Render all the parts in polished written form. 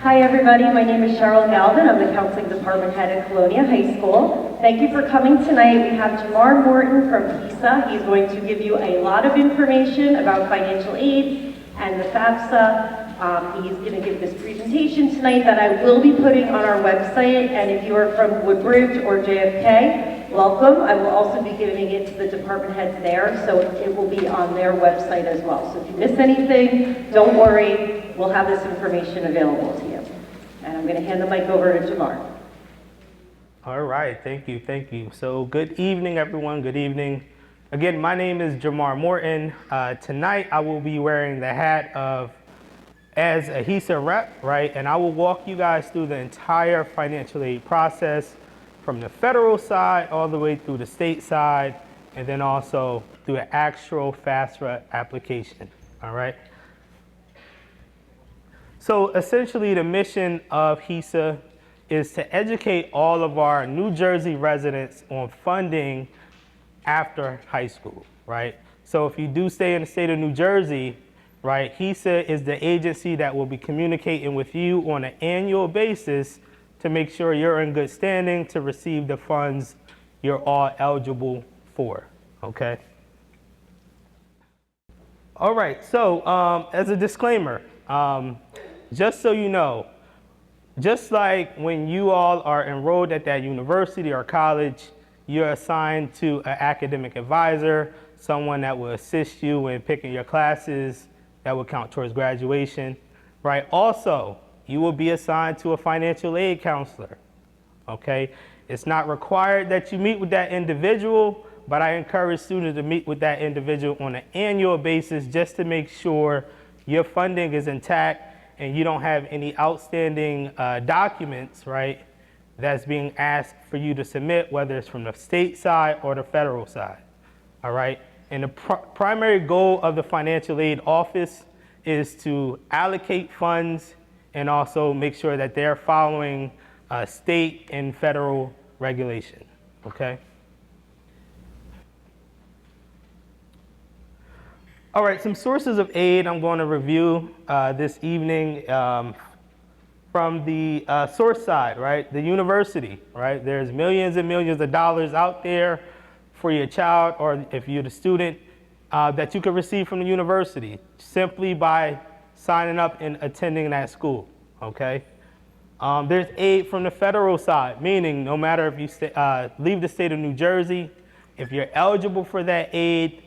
Hi everybody, my name is Cheryl Galvin. I'm the Counseling Department Head at Colonia High School. Thank you for coming tonight. We have Jamar Morton from HISA. He's going to give you a lot of information about financial aid and the FAFSA. He's going to give this presentation tonight that I will be putting on our website, and if you are from Woodbridge or JFK, welcome. I will also be giving it to the department heads there, so it will be on their website as well. So if you miss anything, don't worry, we'll have this information available to you. And I'm going to hand the mic over to Jamar. All right, thank you. So good evening, everyone, good evening. Again, my name is Jamar Morton. Tonight I will be wearing the hat of as a HISA rep, right? And I will walk you guys through the entire financial aid process from the federal side all the way through the state side, and then also through an actual FAFSA application, all right? So essentially the mission of HISA is to educate all of our New Jersey residents on funding after high school, right? So if you do stay in the state of New Jersey, right, HISA is the agency that will be communicating with you on an annual basis to make sure you're in good standing to receive the funds you're all eligible for, okay? All right, so as a disclaimer, just so you know, just like when you all are enrolled at that university or college, you're assigned to an academic advisor, someone that will assist you in picking your classes that will count towards graduation, right? Also, you will be assigned to a financial aid counselor, okay? It's not required that you meet with that individual, but I encourage students to meet with that individual on an annual basis just to make sure your funding is intact and you don't have any outstanding documents, right, that's being asked for you to submit, whether it's from the state side or the federal side, all right? And the primary goal of the financial aid office is to allocate funds and also make sure that they're following state and federal regulation, okay? All right, some sources of aid I'm going to review this evening from the source side, right? The university, right? There's millions and millions of dollars out there for your child, or if you're the student, that you can receive from the university simply by signing up and attending that school, okay? There's aid from the federal side, meaning no matter if you leave the state of New Jersey, if you're eligible for that aid,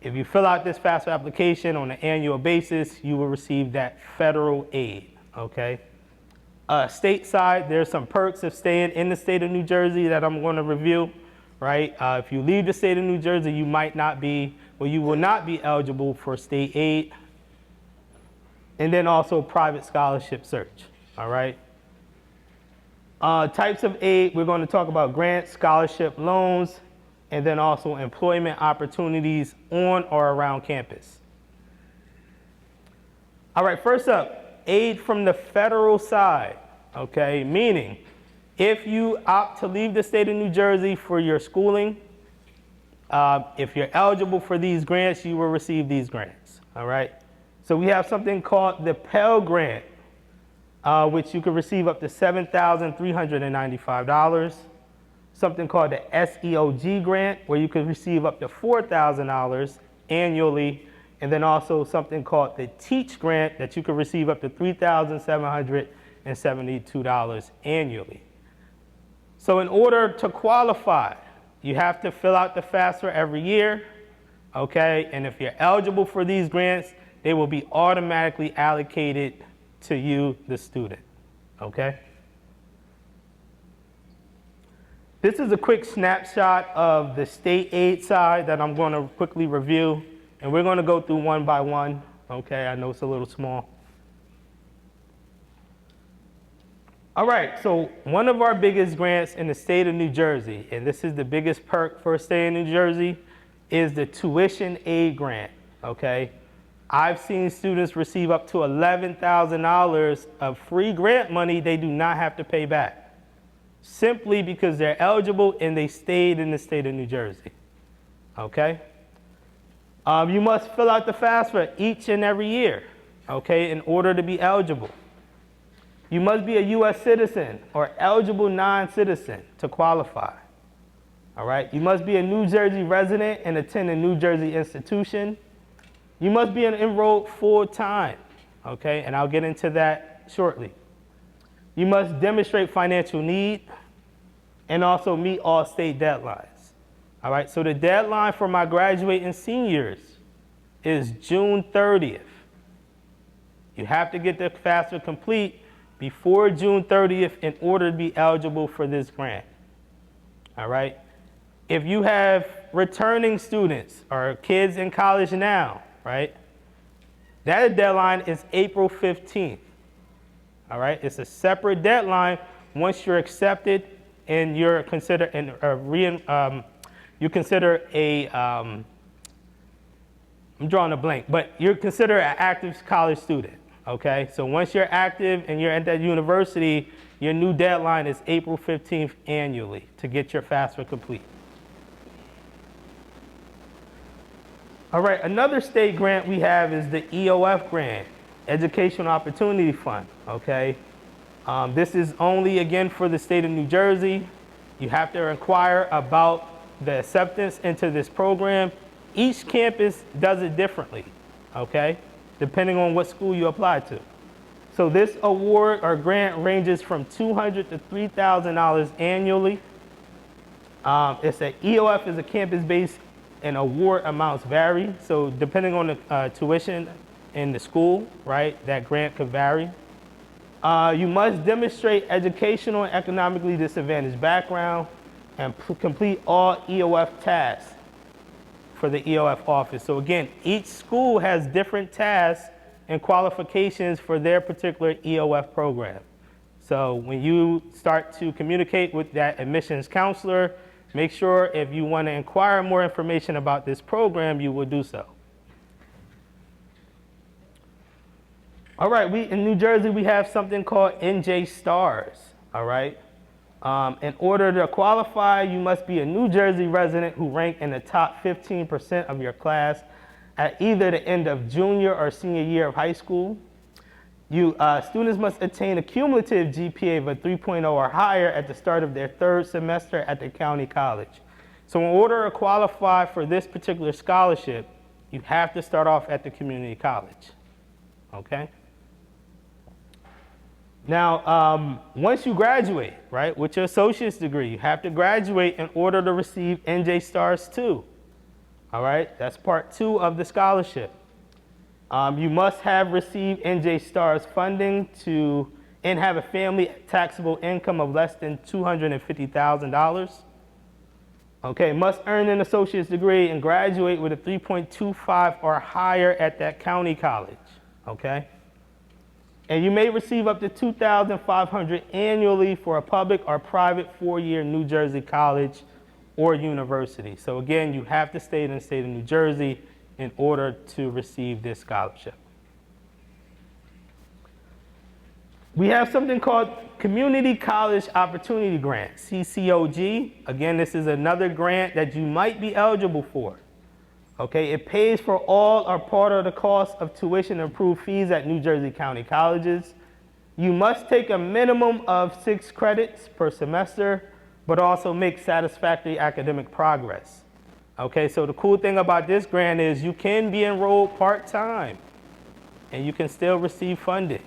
if you fill out this FAFSA application on an annual basis, you will receive that federal aid, okay? Stateside, there's some perks of staying in the state of New Jersey that I'm going to review, right? If you leave the state of New Jersey, you might not be, or you will not be eligible for state aid. And then also private scholarship search, all right? Types of aid, we're going to talk about grants, scholarship, loans, and then also employment opportunities on or around campus. All right, first up, aid from the federal side, okay? Meaning, if you opt to leave the state of New Jersey for your schooling, if you're eligible for these grants, you will receive these grants, all right? So we have something called the Pell Grant, which you can receive up to $7,395. Something called the SEOG Grant, where you can receive up to $4,000 annually. And then also something called the Teach Grant that you can receive up to $3,772 annually. So in order to qualify, you have to fill out the FAFSA every year, okay? And if you're eligible for these grants, they will be automatically allocated to you, the student, okay? This is a quick snapshot of the state aid side that I'm going to quickly review, and we're going to go through one by one, okay? I know it's a little small. All right, so one of our biggest grants in the state of New Jersey, and this is the biggest perk for staying in New Jersey, is the tuition aid grant, okay? I've seen students receive up to $11,000 of free grant money they do not have to pay back, simply because they're eligible and they stayed in the state of New Jersey, okay? You must fill out the FAFSA each and every year, okay, in order to be eligible. You must be a U.S. citizen or eligible non-citizen to qualify. All right? You must be a New Jersey resident and attend a New Jersey institution. You must be enrolled full-time, okay? And I'll get into that shortly. You must demonstrate financial need and also meet all state deadlines. All right, so the deadline for my graduating seniors is June 30th. You have to get the FAFSA complete before June 30th in order to be eligible for this grant. All right, if you have returning students or kids in college now, right, that deadline is April 15th. All right, it's a separate deadline once you're accepted and you're considered you consider I'm drawing a blank, but you're considered an active college student, okay? So once you're active and you're at that university, your new deadline is April 15th annually to get your FAFSA complete. All right, another state grant we have is the EOF grant, Educational Opportunity Fund, okay? This is only, again, for the state of New Jersey. You have to inquire about the acceptance into this program. Each campus does it differently, okay, depending on what school you apply to. So this award or grant ranges from $200 to $3,000 annually. It's an EOF is a campus-based and award amounts vary. So depending on the tuition in the school, right, that grant could vary. You must demonstrate educational and economically disadvantaged background and complete all EOF tasks for the EOF office. So again, each school has different tasks and qualifications for their particular EOF program. So when you start to communicate with that admissions counselor, make sure if you want to inquire more information about this program, you will do so. All right, in New Jersey, we have something called NJ Stars, all right? In order to qualify, you must be a New Jersey resident who ranked in the top 15% of your class at either the end of junior or senior year of high school. Students must attain a cumulative GPA of a 3.0 or higher at the start of their third semester at the county college. So in order to qualify for this particular scholarship, you have to start off at the community college, okay? Now, once you graduate, right, with your associate's degree, you have to graduate in order to receive NJ Stars 2. All right, that's part 2 of the scholarship. You must have received NJ Stars funding and have a family taxable income of less than $250,000. Okay, must earn an associate's degree and graduate with a 3.25 or higher at that county college. Okay. And you may receive up to $2,500 annually for a public or private 4-year New Jersey college or university. So again, you have to stay in the state of New Jersey in order to receive this scholarship. We have something called Community College Opportunity Grant, CCOG. Again, this is another grant that you might be eligible for. Okay, it pays for all or part of the cost of tuition and approved fees at New Jersey County colleges. You must take a minimum of 6 credits per semester, but also make satisfactory academic progress. Okay, so the cool thing about this grant is you can be enrolled part-time and you can still receive funding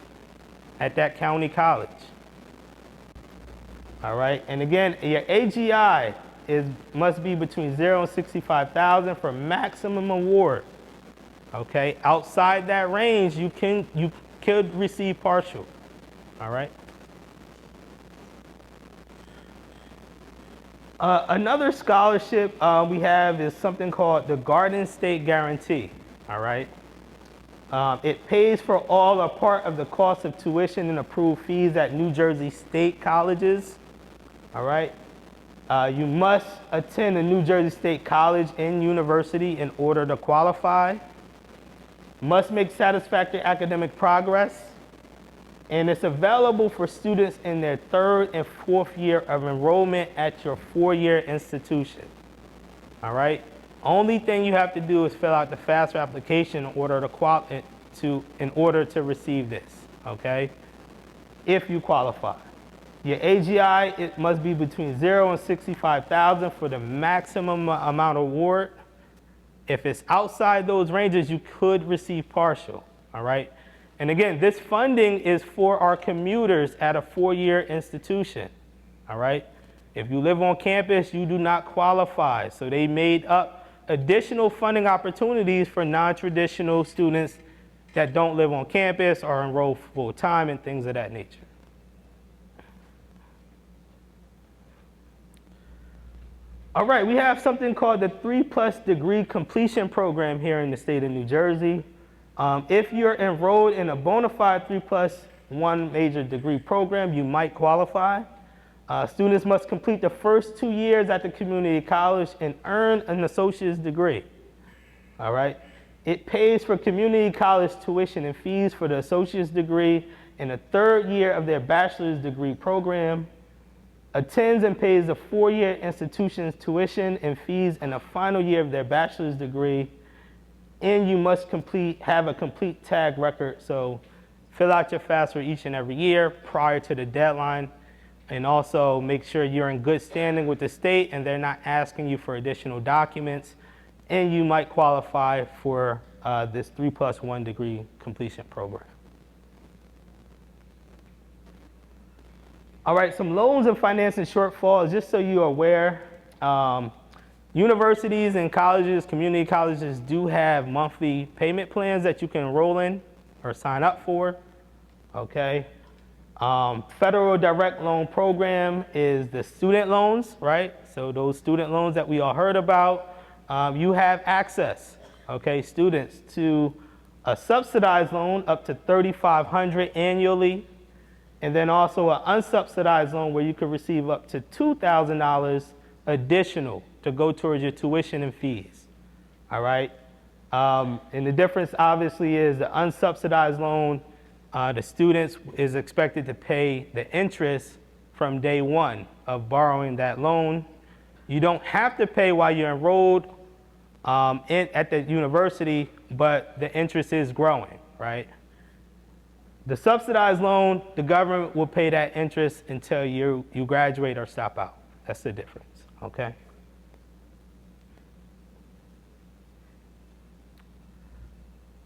at that county college. All right, and again, your AGI must be between 0 and 65,000 for maximum award. Okay, outside that range, you could receive partial. All right. Another scholarship we have is something called the Garden State Guarantee. All right. It pays for all or part of the cost of tuition and approved fees at New Jersey State colleges. All right. You must attend a New Jersey State college and university in order to qualify. Must make satisfactory academic progress. And it's available for students in their 3rd and 4th year of enrollment at your 4-year institution. All right? Only thing you have to do is fill out the FAFSA application in order to receive this, okay? if you qualify. Your AGI, it must be between 0 and 65,000 for the maximum amount of award. If it's outside those ranges, you could receive partial, all right? And again, this funding is for our commuters at a 4-year institution, all right? If you live on campus, you do not qualify. So they made up additional funding opportunities for non-traditional students that don't live on campus or enroll full-time and things of that nature. All right, we have something called the 3+ degree completion program here in the state of New Jersey. If you're enrolled in a bona fide 3+1 major degree program, you might qualify. Students must complete the first 2 years at the community college and earn an associate's degree. All right. It pays for community college tuition and fees for the associate's degree in the 3rd year of their bachelor's degree program, attends and pays the 4-year institution's tuition and fees in the final year of their bachelor's degree, and you must have a complete tag record. So fill out your FAFSA each and every year prior to the deadline, and also make sure you're in good standing with the state and they're not asking you for additional documents, and you might qualify for this 3+1 degree completion program. All right, some loans and financing shortfalls, just so you're aware. Universities and colleges, community colleges, do have monthly payment plans that you can enroll in or sign up for, okay? Federal direct loan program is the student loans, right? So those student loans that we all heard about, you have access, okay, students, to a subsidized loan up to $3,500 annually, and then also an unsubsidized loan where you could receive up to $2,000 additional to go towards your tuition and fees, all right? And the difference obviously is the unsubsidized loan, the students is expected to pay the interest from day one of borrowing that loan. You don't have to pay while you're enrolled at the university, but the interest is growing, right? The subsidized loan, the government will pay that interest until you graduate or stop out. That's the difference, okay?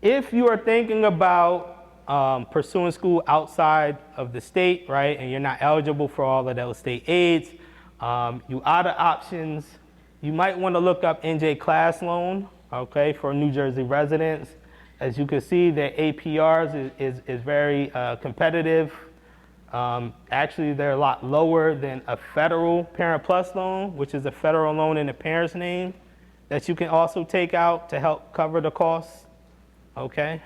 If you are thinking about pursuing school outside of the state, right, and you're not eligible for all of those state aids, you out of options, you might want to look up NJ Class Loan, okay, for New Jersey residents. As you can see, their APRs is very competitive. Actually, they're a lot lower than a federal Parent Plus loan, which is a federal loan in the parent's name that you can also take out to help cover the costs, okay?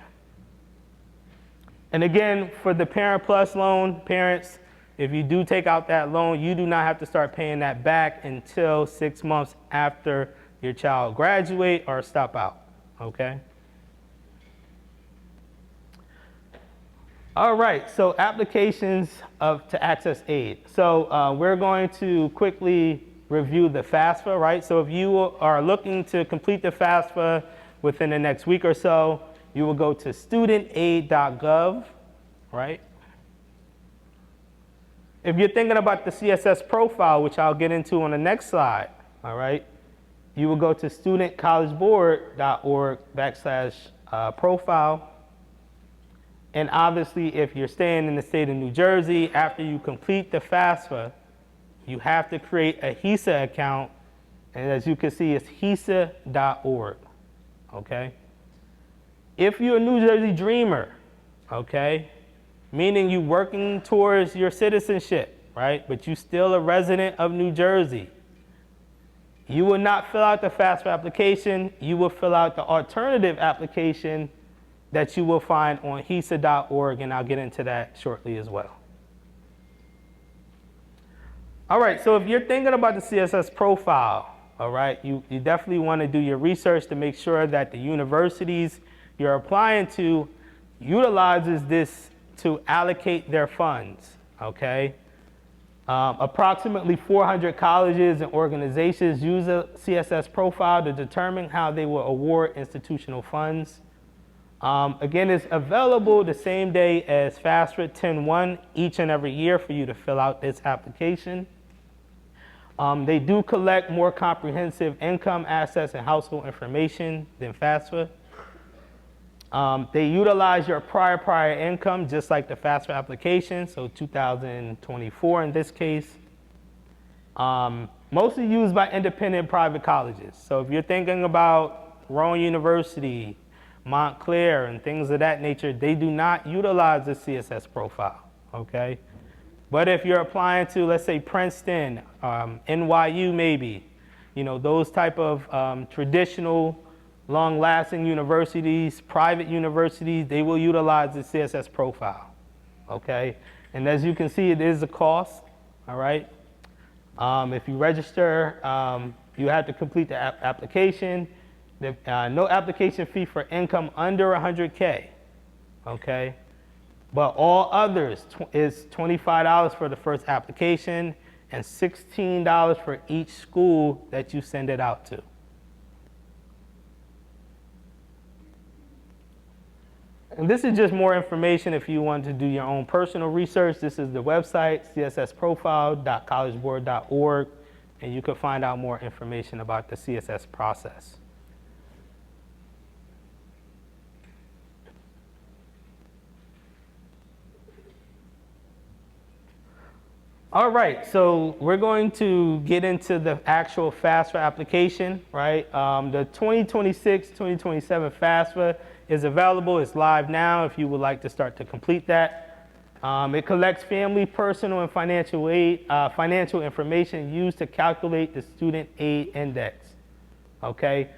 And again, for the Parent Plus loan, parents, if you do take out that loan, you do not have to start paying that back until 6 months after your child graduate or stop out, okay? All right, so applications to access aid. So we're going to quickly review the FAFSA, right? So if you are looking to complete the FAFSA within the next week or so, you will go to studentaid.gov, right? If you're thinking about the CSS profile, which I'll get into on the next slide, all right, you will go to studentcollegeboard.org/profile. And obviously, if you're staying in the state of New Jersey, after you complete the FAFSA, you have to create a HISA account. And as you can see, it's HISA.org, okay? If you're a New Jersey dreamer, okay, meaning you're working towards your citizenship, right, but you're still a resident of New Jersey, you will not fill out the FAFSA application. You will fill out the alternative application that you will find on HISA.org, and I'll get into that shortly as well. All right, so if you're thinking about the CSS profile, all right, you definitely want to do your research to make sure that the universities you're applying to utilizes this to allocate their funds, okay? Approximately 400 colleges and organizations use a CSS profile to determine how they will award institutional funds. Again, it's available the same day as FAFSA 10-1 each and every year for you to fill out this application. They do collect more comprehensive income, assets, and household information than FAFSA. They utilize your prior income just like the FAFSA application, so 2024 in this case. Mostly used by independent private colleges. So if you're thinking about Rowan University, Montclair, and things of that nature, they do not utilize the CSS profile, okay? But if you're applying to, let's say, Princeton, NYU maybe, you know, those type of traditional, long-lasting universities, private universities, they will utilize the CSS profile, okay? And as you can see, it is a cost, all right? If you register, you have to complete the application. No application fee for income under 100K, okay? But all others is $25 for the first application and $16 for each school that you send it out to. And this is just more information if you want to do your own personal research. This is the website, cssprofile.collegeboard.org, and you can find out more information about the CSS process. All right, so we're going to get into the actual FAFSA application, right? The 2026-2027 FAFSA is available. It's live now if you would like to start to complete that. It collects family, personal, and financial aid, financial information used to calculate the student aid index, okay?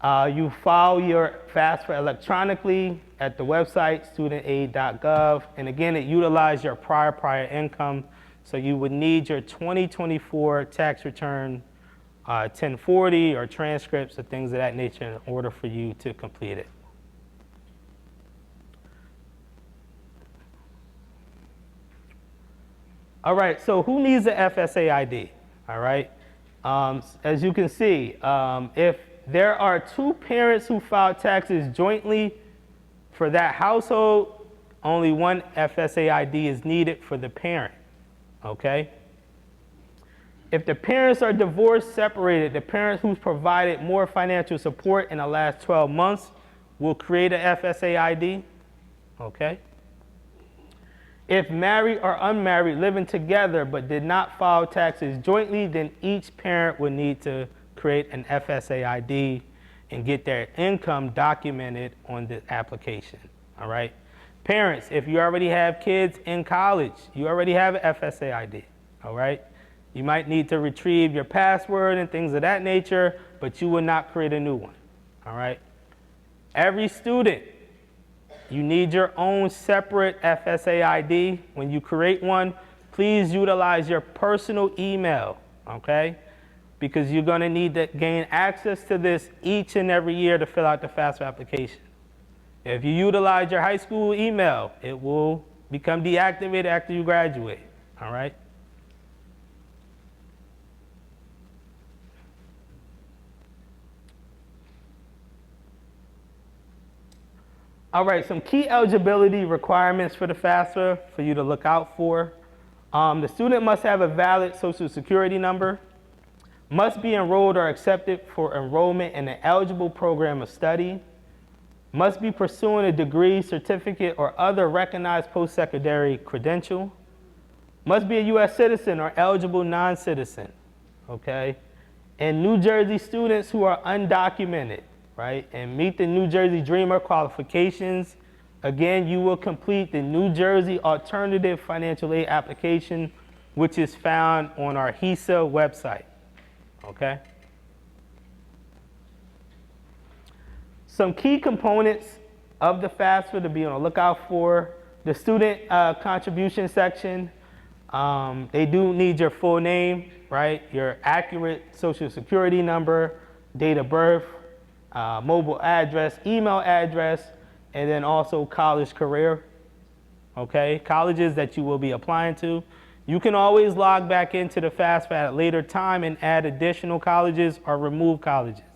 You file your FAFSA electronically at the website, studentaid.gov, and again, it utilizes your prior income. So you would need your 2024 tax return 1040 or transcripts or things of that nature in order for you to complete it. All right, so who needs the FSA ID? All right, as you can see, if there are two parents who file taxes jointly for that household, only one FSA ID is needed for the parent. Okay? If the parents are divorced, separated, the parent who's provided more financial support in the last 12 months will create a FSA ID. Okay? If married or unmarried living together but did not file taxes jointly, then each parent would need to create an FSA ID and get their income documented on the application. All right? Parents, if you already have kids in college, you already have an FSA ID, all right? You might need to retrieve your password and things of that nature, but you will not create a new one, all right? Every student, you need your own separate FSA ID. When you create one, please utilize your personal email, okay? Because you're gonna need to gain access to this each and every year to fill out the FAFSA application. If you utilize your high school email, it will become deactivated after you graduate, all right? All right, some key eligibility requirements for the FAFSA for you to look out for. The student must have a valid Social Security number, must be enrolled or accepted for enrollment in an eligible program of study, must be pursuing a degree, certificate, or other recognized post-secondary credential, must be a U.S. citizen or eligible non-citizen, okay? And New Jersey students who are undocumented, right, and meet the New Jersey Dreamer qualifications, again, you will complete the New Jersey Alternative Financial Aid application, which is found on our HESA website, okay? Some key components of the FAFSA to be on the lookout for: the student contribution section. They do need your full name, right? Your accurate Social Security number, date of birth, mobile address, email address, and then also college career, okay? Colleges that you will be applying to. You can always log back into the FAFSA at a later time and add additional colleges or remove colleges,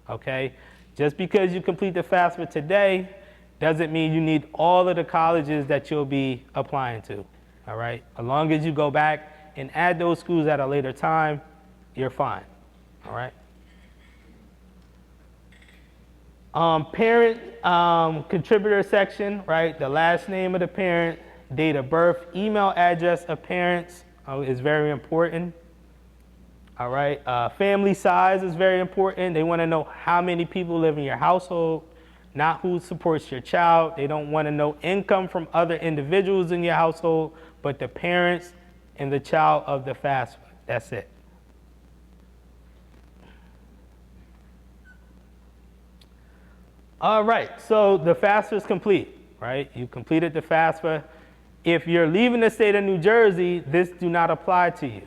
okay? Just because you complete the FAFSA today Doesn't mean you need all of the colleges that you'll be applying to, all right? As long as you go back and add those schools at a later time, you're fine, all right? Parent contributor section, right? The last name of the parent, date of birth, email address of parents is very important. All right. Family size is very important. They want to know how many people live in your household, not who supports your child. They don't want to know income from other individuals in your household, but the parents and the child of the FAFSA. That's it. All right, so the FAFSA is complete, right? You completed the FAFSA. If you're leaving the state of New Jersey, this do not apply to you,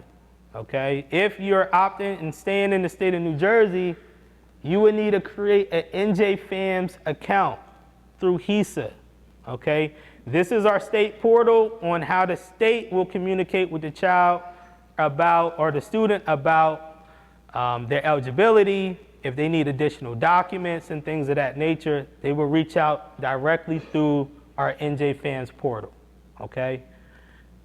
okay? If you're opting and staying in the state of New Jersey, you would need to create an NJFAMS account through HISA, okay? This is our state portal on how the state will communicate with the child about, or the student about their eligibility. If they need additional documents and things of that nature, they will reach out directly through our NJFAMS portal, okay?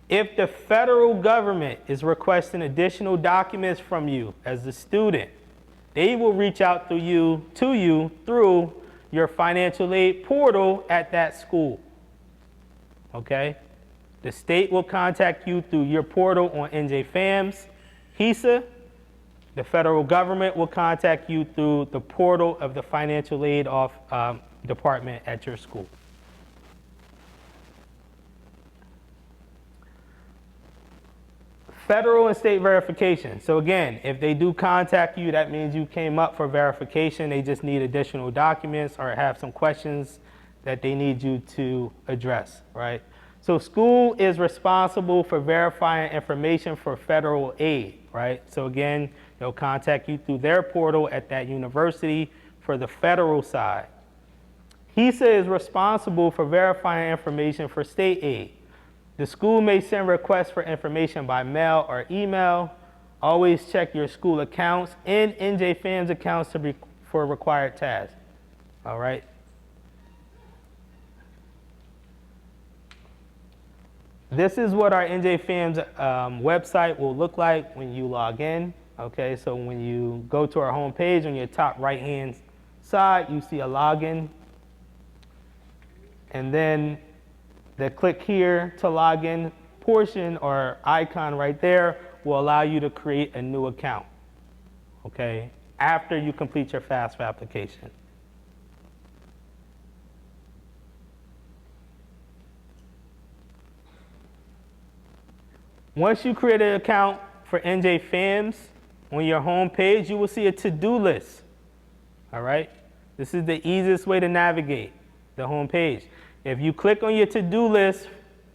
If the federal government is requesting additional documents from you as a student, they will reach out to you through your financial aid portal at that school, okay? The state will contact you through your portal on NJFAMS, HISA. The federal government will contact you through the portal of the financial aid department at your school. Federal and state verification. So again, if they do contact you, that means you came up for verification. They just need additional documents or have some questions that they need you to address, right? So school is responsible for verifying information for federal aid, right? So again, they'll contact you through their portal at that university for the federal side. HISA is responsible for verifying information for state aid. The school may send requests for information by mail or email. Always check your school accounts and NJFAMS accounts for required tasks, all right? This is what our NJFAMS website will look like when you log in. Okay, so when you go to our home page, on your top right-hand side, you see a login. And then the click here to log in portion or icon right there will allow you to create a new account, okay, after you complete your FAFSA application. Once you create an account for NJFAMS, on your home page, you will see a to-do list, all right? This is the easiest way to navigate the home page. If you click on your to-do list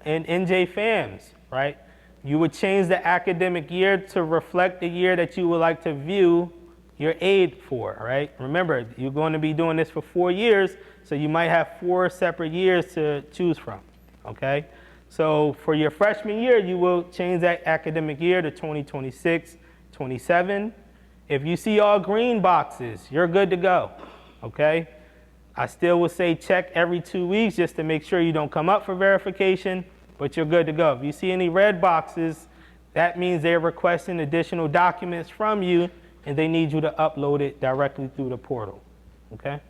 in NJFAMS, right, you would change the academic year to reflect the year that you would like to view your aid for, right? Remember, you're going to be doing this for 4 years, so you might have 4 separate years to choose from, okay? So for your freshman year, you will change that academic year to 2026, 27. If you see all green boxes, you're good to go, okay? I still would say check every 2 weeks just to make sure you don't come up for verification, but you're good to go. If you see any red boxes, that means they're requesting additional documents from you and they need you to upload it directly through the portal, okay?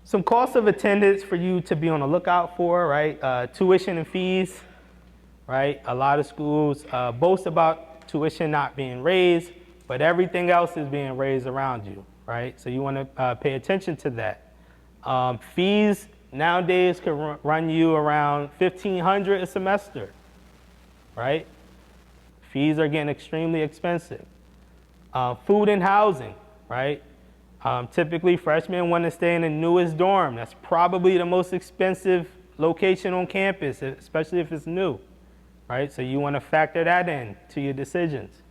Some costs of attendance for you to be on the lookout for, right? Tuition and fees, right? A lot of schools boast about tuition not being raised, but everything else is being raised around you, right? So you want to pay attention to that. Fees nowadays can run you around $1,500 a semester, right? Fees are getting extremely expensive. Food and housing, right? Typically, freshmen want to stay in the newest dorm. That's probably the most expensive location on campus, especially if it's new, right? So you want to factor that in to your decisions.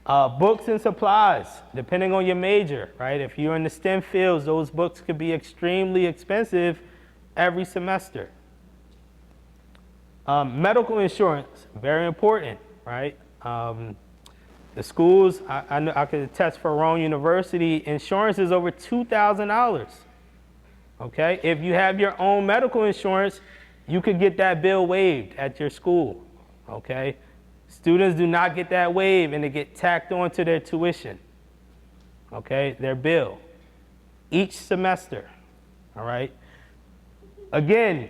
Books and supplies, depending on your major, right? If you're in the STEM fields, those books could be extremely expensive every semester. Medical insurance, very important, right? The schools, I know I could attest for Rowan University, insurance is over $2,000. Okay, if you have your own medical insurance, you could get that bill waived at your school. Okay, students do not get that waived and they get tacked onto their tuition. Okay, their bill each semester. All right. Again,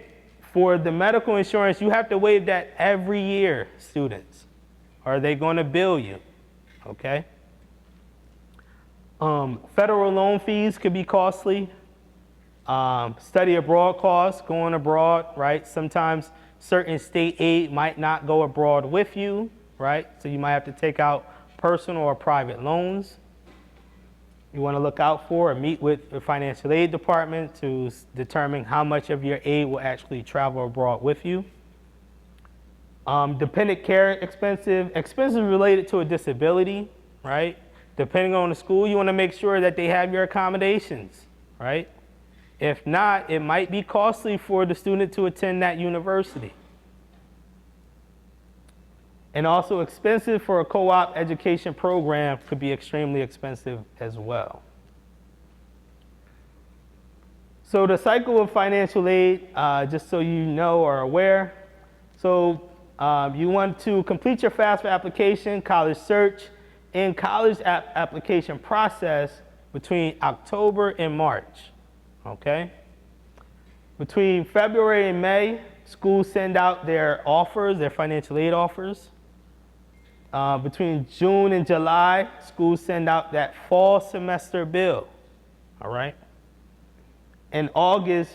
for the medical insurance, you have to waive that every year, students, or they're going to bill you. Okay. Federal loan fees could be costly. Study abroad costs, going abroad, right? Sometimes certain state aid might not go abroad with you, right? So you might have to take out personal or private loans. You want to look out for or meet with the financial aid department to determine how much of your aid will actually travel abroad with you. Dependent care expenses related to a disability, right? Depending on the school, you want to make sure that they have your accommodations, right? If not, it might be costly for the student to attend that university. And also expensive for a co-op education program could be extremely expensive as well. So the cycle of financial aid, just so you know or are aware. So you want to complete your FAFSA application, college search, and college application process between October and March. Okay? Between February and May, schools send out their offers, their financial aid offers. Between June and July, schools send out that fall semester bill. All right? In August,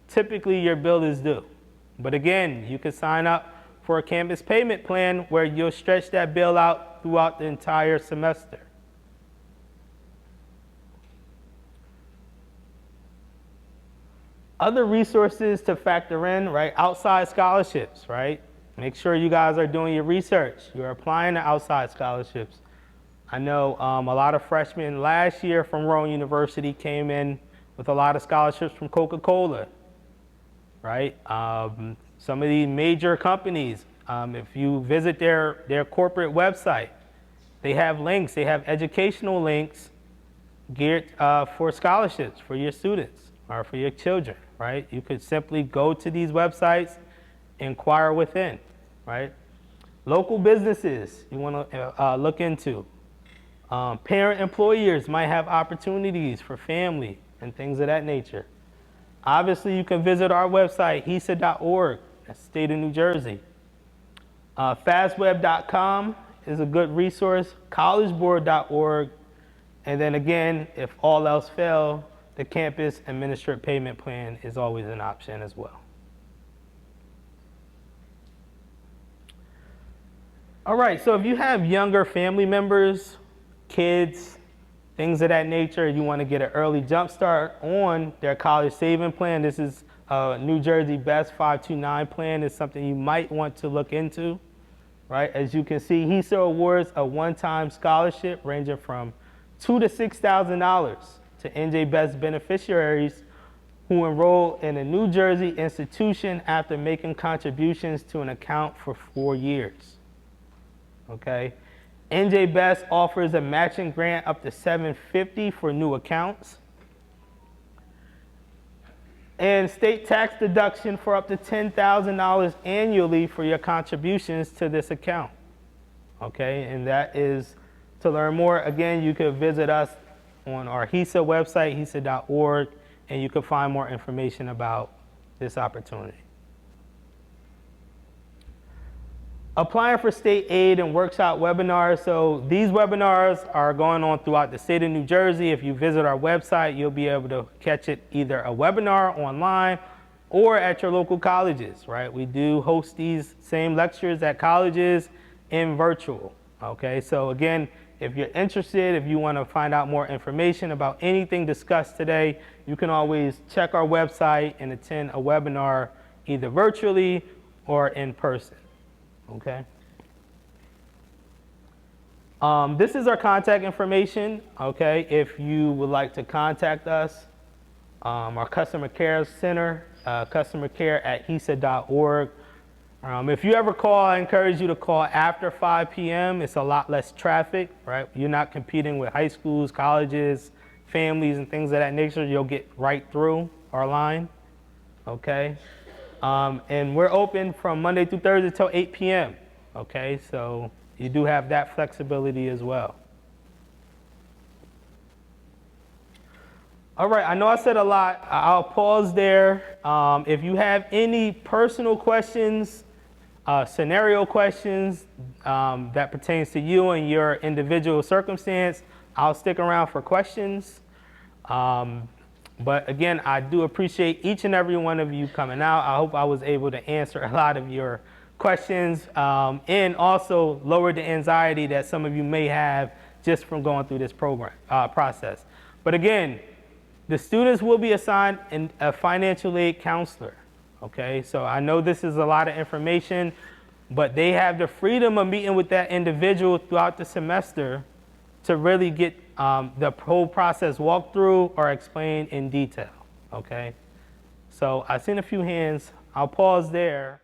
typically your bill is due. But again, you can sign up for a campus payment plan where you'll stretch that bill out throughout the entire semester. Other resources to factor in, right? Outside scholarships, right? Make sure you guys are doing your research. You're applying to outside scholarships. I know a lot of freshmen last year from Rowan University came in with a lot of scholarships from Coca-Cola, right? Some of these major companies, if you visit their corporate website, they have links, they have educational links geared for scholarships for your students or for your children, right? You could simply go to these websites, inquire within, right? Local businesses you want to look into. Parent employers might have opportunities for family and things of that nature. Obviously, you can visit our website, HISA.org, that's state of New Jersey. Fastweb.com is a good resource, collegeboard.org, and then again, if all else fails, the campus administrative payment plan is always an option as well. All right, so if you have younger family members, kids, things of that nature, you want to get an early jump start on their college saving plan, this is New Jersey Best 529 plan is something you might want to look into, right? As you can see, HISA awards a one-time scholarship ranging from $2,000 to $6,000 to NJ Best beneficiaries who enroll in a New Jersey institution after making contributions to an account for 4 years. Okay? NJ Best offers a matching grant up to $750 for new accounts. And state tax deduction for up to $10,000 annually for your contributions to this account. Okay, and that is, to learn more, again, you could visit us on our HISA website, HISA.org, and you can find more information about this opportunity. Applying for state aid and workshop webinars. So these webinars are going on throughout the state of New Jersey. If you visit our website, you'll be able to catch it either a webinar online or at your local colleges, right? We do host these same lectures at colleges in virtual, okay? So again, if you're interested, if you want to find out more information about anything discussed today, you can always check our website and attend a webinar either virtually or in person. Okay. This is our contact information. Okay, if you would like to contact us, our customer care center, customer care at HISA.org. If you ever call, I encourage you to call after 5 p.m. It's a lot less traffic, right? You're not competing with high schools, colleges, families, and things of that nature. You'll get right through our line, okay? And we're open from Monday through Thursday till 8 p.m., okay? So you do have that flexibility as well. All right, I know I said a lot. I'll pause there. If you have any personal questions, scenario questions that pertains to you and your individual circumstance, I'll stick around for questions. But again, I do appreciate each and every one of you coming out. I hope I was able to answer a lot of your questions and also lower the anxiety that some of you may have just from going through this program process. But again, the students will be assigned a financial aid counselor, okay? So I know this is a lot of information, but they have the freedom of meeting with that individual throughout the semester to really get the whole process walked through or explained in detail, okay? So I've seen a few hands. I'll pause there.